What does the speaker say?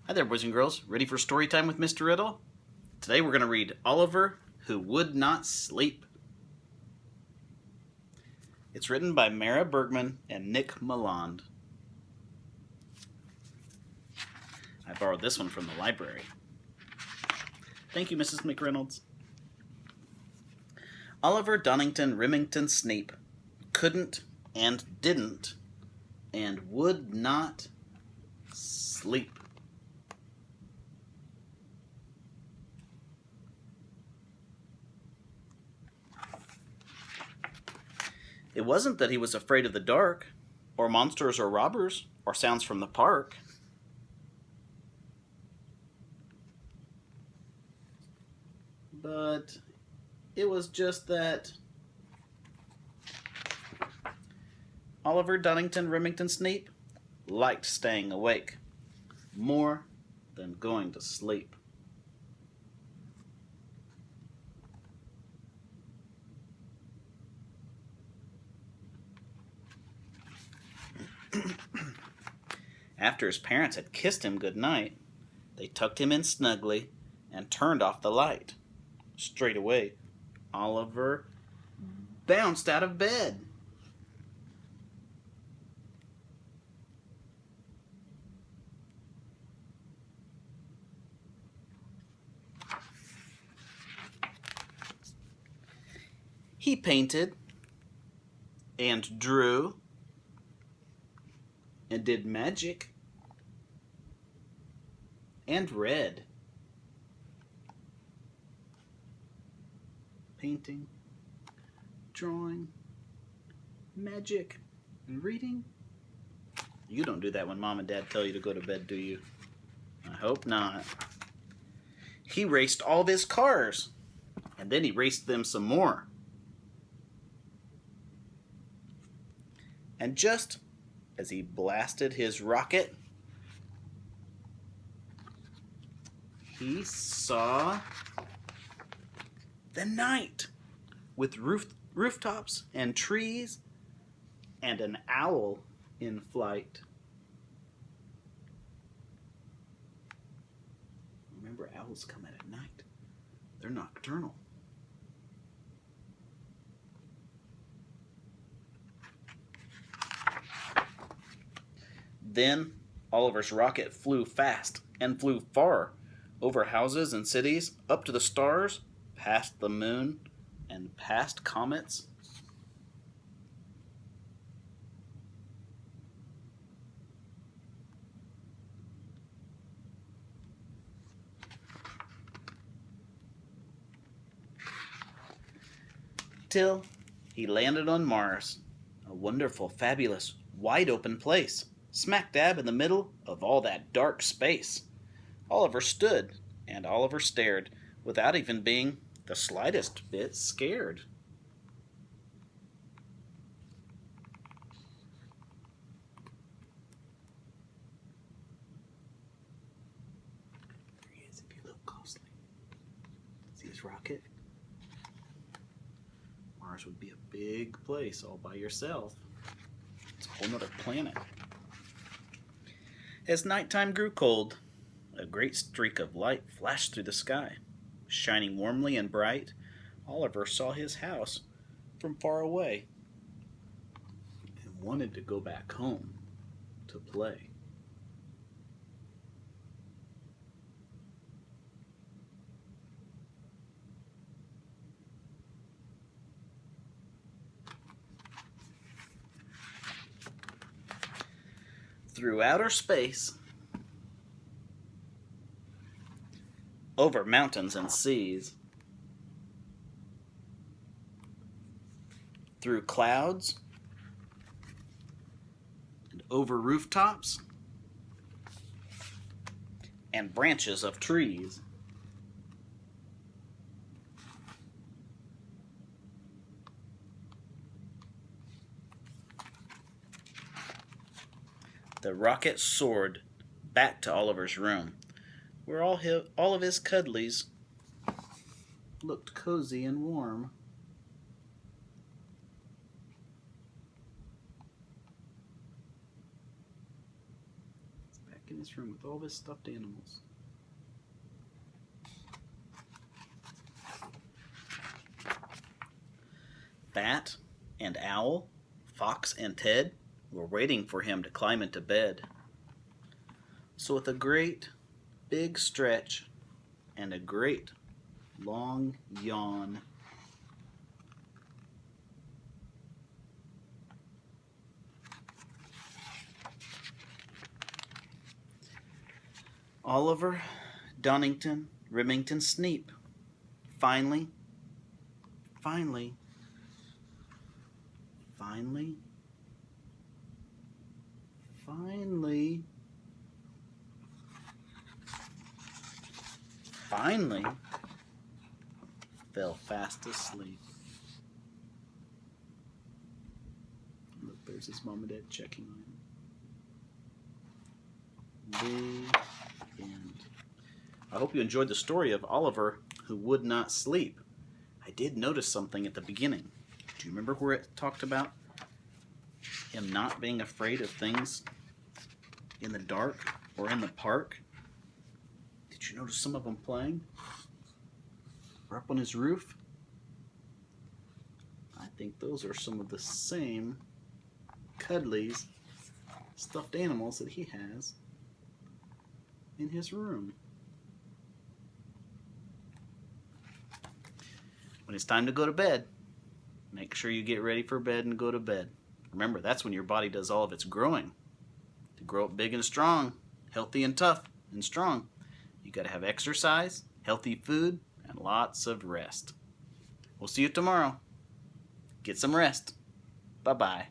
Hi there, boys and girls. Ready for story time with Mr. Riddle? Today we're going to read Oliver, Who Would Not Sleep. It's written by Mara Bergman and Nick Malond. I borrowed this one from the library. Thank you, Mrs. McReynolds. Oliver Donington Remington Snape couldn't and didn't and would not sleep. It wasn't that he was afraid of the dark, or monsters or robbers, or sounds from the park. But it was just that Oliver Donington Remington Snape liked staying awake more than going to sleep. After his parents had kissed him good night, they tucked him in snugly and turned off the light. Straight away, Oliver bounced out of bed. He painted and drew and did magic and read. Painting, drawing, magic, and reading. You don't do that when Mom and Dad tell you to go to bed, do you? I hope not. He raced all of his cars, and then he raced them some more. And just as he blasted his rocket, he saw the night with rooftops and trees and an owl in flight. Remember, owls come at night. They're nocturnal. Then Oliver's rocket flew fast and flew far, over houses and cities, up to the stars, past the moon, and past comets. Till he landed on Mars, a wonderful, fabulous, wide-open place, smack dab in the middle of all that dark space. Oliver stood, and Oliver stared, without even being the slightest bit scared. There he is, if you look closely. See his rocket? Mars would be a big place all by yourself. It's a whole nother planet. As nighttime grew cold, a great streak of light flashed through the sky. Shining warmly and bright, Oliver saw his house from far away and wanted to go back home to play. Through outer space, over mountains and seas, through clouds, and over rooftops, and branches of trees. The rocket soared back to Oliver's room, where all of his cuddlies looked cozy and warm. his room with all of his stuffed animals. Bat and Owl, Fox and Ted were waiting for him to climb into bed. So with a great big stretch and a great long yawn, Oliver, Dunnington, Remington, Sneep finally fell fast asleep. Look, there's his mom and dad checking on him. The end. I hope you enjoyed the story of Oliver who would not sleep. I did notice something at the beginning. Do you remember where it talked about him not being afraid of things in the dark or in the park? Did you notice some of them playing? Or up on his roof? I think those are some of the same Cuddlies stuffed animals that he has in his room. When it's time to go to bed, make sure you get ready for bed and go to bed. Remember, that's when your body does all of its growing. To grow up big and strong, healthy and tough and strong, you got to have exercise, healthy food, and lots of rest. We'll see you tomorrow. Get some rest. Bye-bye.